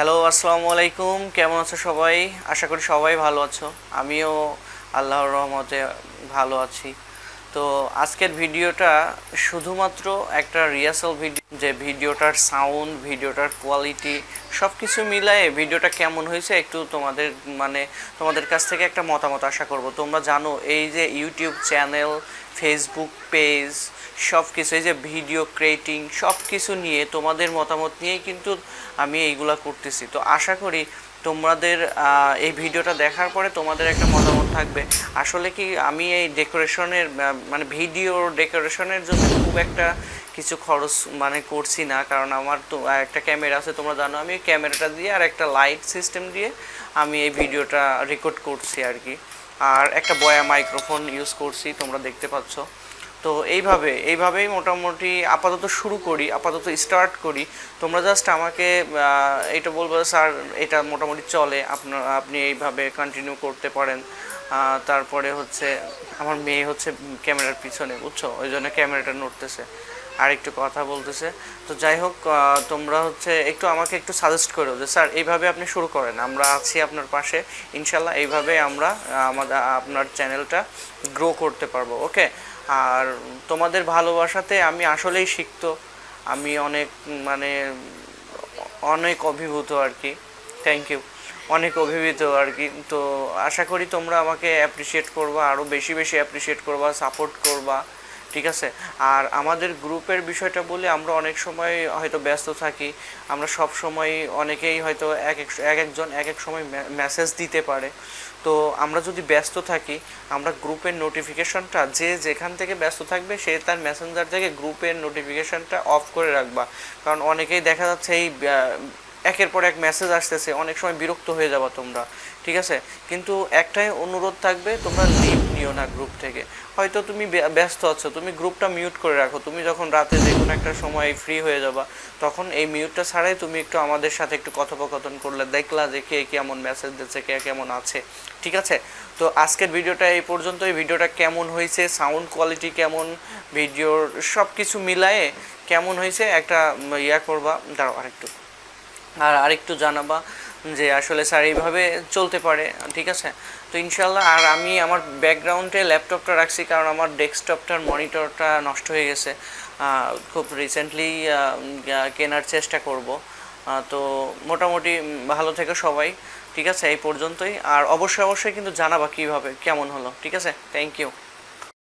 Hello, আসসালামু আলাইকুম। কেমন আছো সবাই? আশা করি সবাই ভালো আছো। আমিও আল্লাহর রহমতে ভালো আছি। তো আজকের ভিডিওটা শুধুমাত্র একটা রিহার্সাল ভিডিও, যে ভিডিওটার সাউন্ড, ভিডিওটার কোয়ালিটি সব কিছু মিলায়ে ভিডিওটা কেমন হয়েছে একটু তোমাদের কাছ থেকে একটা মতামত আশা করব। তোমরা জানো এই যে ইউটিউব চ্যানেল, ফেসবুক পেজ, সব কিছু এই যে ভিডিও ক্রিয়েটিং সব কিছু নিয়ে তোমাদের মতামত নিয়েই কিন্তু আমি এইগুলা করতেছি। তো আশা করি তোমাদের এই ভিডিওটা দেখার পরে তোমাদের একটা মতামত থাকবে। আসলে কি আমি এই ডেকোরেশনের ভিডিও ডেকোরেশনের জন্য খুব একটা কিছু খরচ করছি না, কারণ আমার তো একটা ক্যামেরা আছে, তোমরা জানো। আমি ক্যামেরাটা দিয়ে আর একটা লাইট সিস্টেম দিয়ে আমি এই ভিডিওটা রেকর্ড করছি আর কি। আর একটা বয়া মাইক্রোফোন ইউজ করছি, তোমরা দেখতে পাচ্ছ। তো এইভাবেই মোটামুটি আপাতত শুরু করি, আপাতত স্টার্ট করি। তোমরা জাস্ট আমাকে এটা বলবো, স্যার এটা মোটামুটি চলে, আপনি এইভাবে কন্টিনিউ করতে পারেন। তারপরে হচ্ছে আমার মেয়ে হচ্ছে ক্যামেরার পিছনে, বুঝছো, ওই জন্য ক্যামেরাটা নড়তেছে আর একটু কথা বলতেছে। তো যাই হোক, তোমরা হচ্ছে একটু আমাকে একটু সাজেস্ট করো যে স্যার এইভাবে আপনি শুরু করেন, আমরা আছি আপনার পাশে। ইনশাল্লাহ এইভাবে আমরা আপনার চ্যানেলটা গ্রো করতে পারবো। ওকে। আর তোমাদের ভালোবাসাতে আমি আসলেই শিখতো, আমি অনেক মানে অনেক অভিভূত আর কি। থ্যাংক ইউ, অনেক অভিভূত আর কি। তো আশা করি তোমরা আমাকে অ্যাপ্রিসিয়েট করবা, আরও বেশি বেশি অ্যাপ্রিসিয়েট করবা, সাপোর্ট করবা, ঠিক আছে। আর আমাদের গ্রুপের বিষয়টা বলি, আমরা অনেক সময় হয়তো ব্যস্ত থাকি, আমরা সব সময় অনেকেই হয়তো একজন এক এক সময় মেসেজ দিতে পারে। তো আমরা যদি ব্যস্ত থাকি, আমরা গ্রুপের নোটিফিকেশনটা, যে যেখান থেকে ব্যস্ত থাকবে সে তার মেসেঞ্জার থেকে গ্রুপের নোটিফিকেশনটা অফ করে রাখবা। কারণ অনেকেই দেখা যাচ্ছে এই একের পর এক মেসেজ আসতেছে, অনেক সময় বিরক্ত হয়ে যাবা তোমরা, ঠিক আছে। কিন্তু একটাই অনুরোধ থাকবে, তোমরা লিভ নিও না গ্রুপ থেকে। হয়তো তুমি ব্যস্ত আছো, তুমি গ্রুপটা মিউট করে রাখো। তুমি যখন রাতে যে কোনো একটা সময় ফ্রি হয়ে যাবা, তখন এই মিউটটা ছাড়াই তুমি একটু আমাদের সাথে একটু কথোপকথন করলে দেখলা যে কে কেমন মেসেজ দিচ্ছে, কে কেমন আছে, ঠিক আছে। তো আজকের ভিডিওটা এই পর্যন্তই। ভিডিওটা কেমন হয়েছে, সাউন্ড কোয়ালিটি কেমন, ভিডিওর সব কিছু মিলায়ে কেমন হয়েছে একটা ইয়া করবা, দাঁড়াও আরেকটু জানাবা যে আসলে স্যার এইভাবে চলতে পারে, ঠিক আছে। তো ইনশাল্লাহ। আর আমি আমার ব্যাকগ্রাউন্ডে ল্যাপটপটা রাখছি, কারণ আমার ডেস্কটপটার মনিটরটা নষ্ট হয়ে গেছে, খুব রিসেন্টলি কেনার চেষ্টা করব। তো মোটামুটি ভালো থেকো সবাই, ঠিক আছে। এই পর্যন্তই। আর অবশ্যই কিন্তু জানাবা কীভাবে কেমন হলো, ঠিক আছে। Thank you.